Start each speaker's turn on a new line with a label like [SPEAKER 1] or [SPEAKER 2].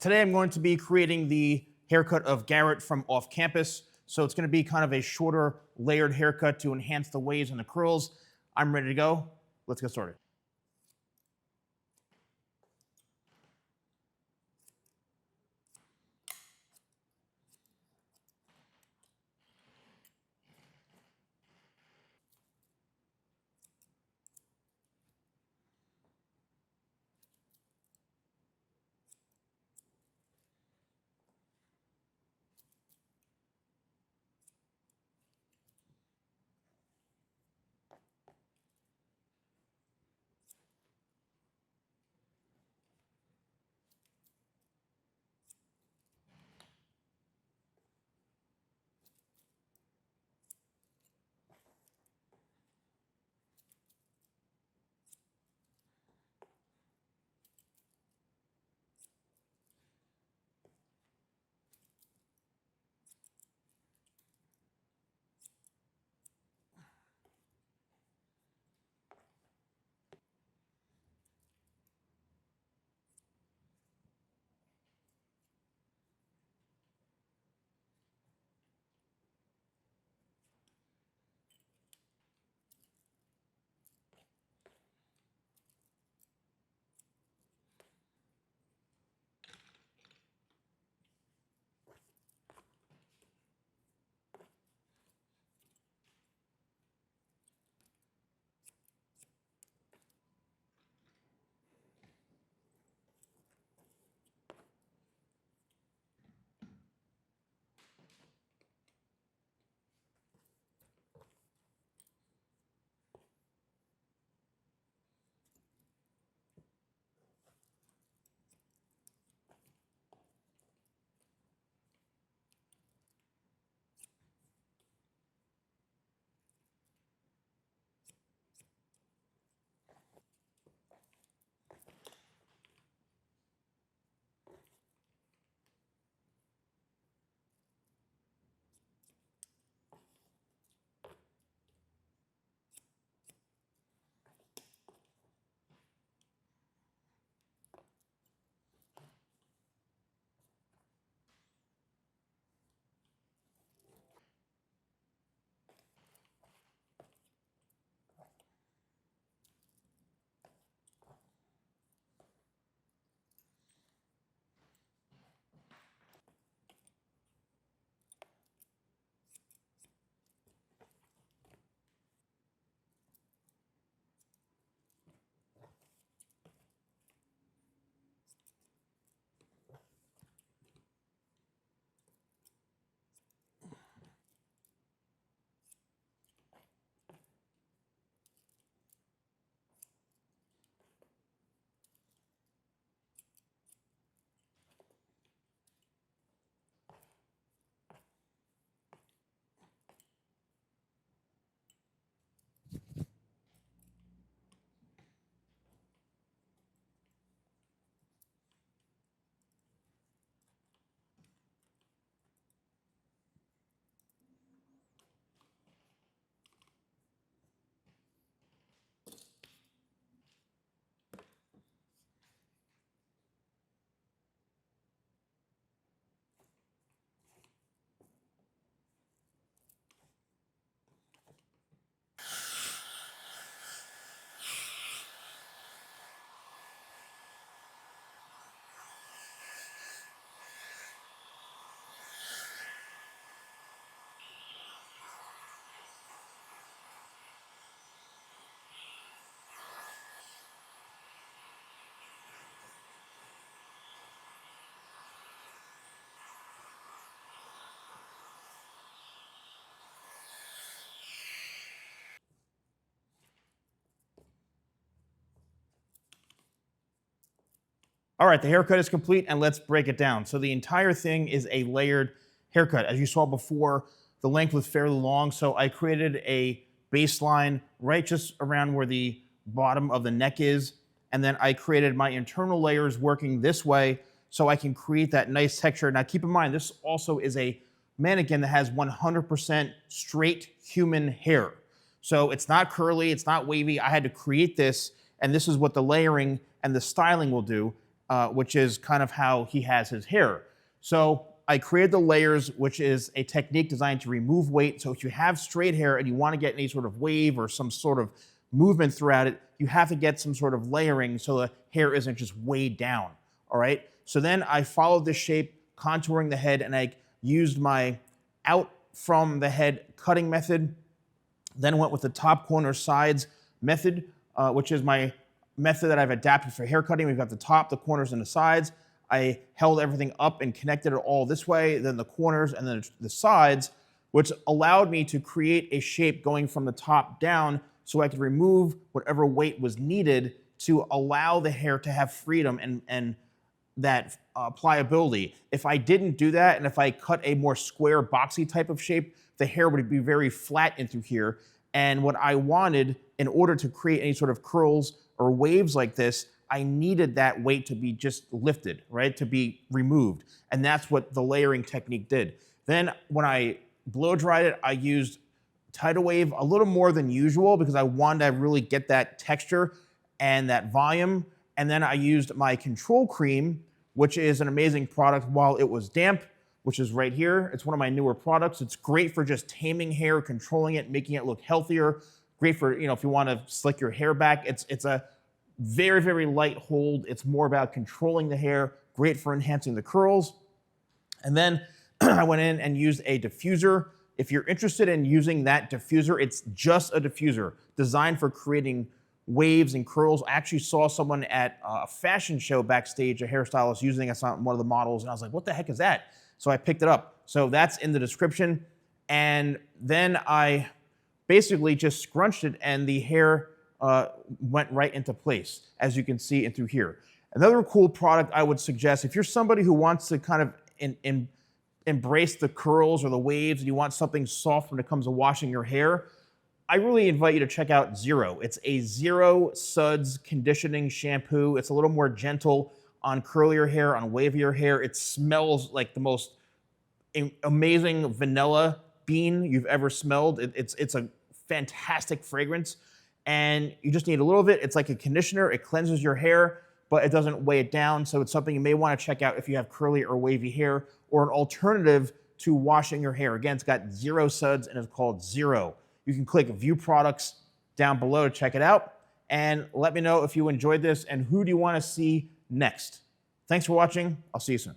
[SPEAKER 1] Today I'm going to be creating the haircut of Garrett from off campus. So it's going to be kind of a shorter layered haircut to enhance the waves and the curls. I'm ready to go. Let's get started. All right, the haircut is complete and let's break it down. So the entire thing is a layered haircut. As you saw before, the length was fairly long, so I created a baseline right just around where the bottom of the neck is, and then I created my internal layers working this way so I can create that nice texture. Now keep in mind, this also is a mannequin that has 100% straight human hair. So it's not curly, it's not wavy. I had to create this, and this is what the layering and the styling will do. which is kind of how he has his hair. So I created the layers, which is a technique designed to remove weight. So if you have straight hair and you want to get any sort of wave or some sort of movement throughout it, you have to get some sort of layering so the hair isn't just weighed down, all right? So then I followed this shape, contouring the head, and I used my out from the head cutting method, then went with the top corner sides method, which is my method that I've adapted for hair cutting. We've got the top, the corners, and the sides. I held everything up and connected it all this way, then the corners and then the sides, which allowed me to create a shape going from the top down so I could remove whatever weight was needed to allow the hair to have freedom and that pliability. If I didn't do that, and if I cut a more square, boxy type of shape, the hair would be very flat in through here. And what I wanted, in order to create any sort of curls or waves like this, I needed that weight to be just lifted, right? To be removed. And that's what the layering technique did. Then when I blow dried it, I used tidal wave a little more than usual because I wanted to really get that texture and that volume. And then I used my control cream, which is an amazing product while it was damp, which is right here. It's one of my newer products. It's great for just taming hair, controlling it, making it look healthier. Great for, if you want to slick your hair back. It's a very, very light hold. It's more about controlling the hair. Great for enhancing the curls. And then I went in and used a diffuser. If you're interested in using that diffuser, it's just a diffuser designed for creating waves and curls. I actually saw someone at a fashion show backstage, a hairstylist using it on one of the models, and I was like, what the heck is that? So I picked it up. So that's in the description. And then I basically just scrunched it and the hair went right into place, as you can see in through here. Another cool product I would suggest, if you're somebody who wants to kind of embrace the curls or the waves and you want something soft when it comes to washing your hair, I really invite you to check out Zero. It's a zero suds conditioning shampoo. It's a little more gentle on curlier hair, on wavier hair. It smells like the most amazing vanilla bean you've ever smelled. It's a fantastic fragrance. And you just need a little bit. It's like a conditioner. It cleanses your hair, but it doesn't weigh it down. So it's something you may want to check out if you have curly or wavy hair, or an alternative to washing your hair. Again, it's got zero suds and it's called Zero. You can click View Products down below to check it out. And let me know if you enjoyed this and who do you want to see next. Thanks for watching. I'll see you soon.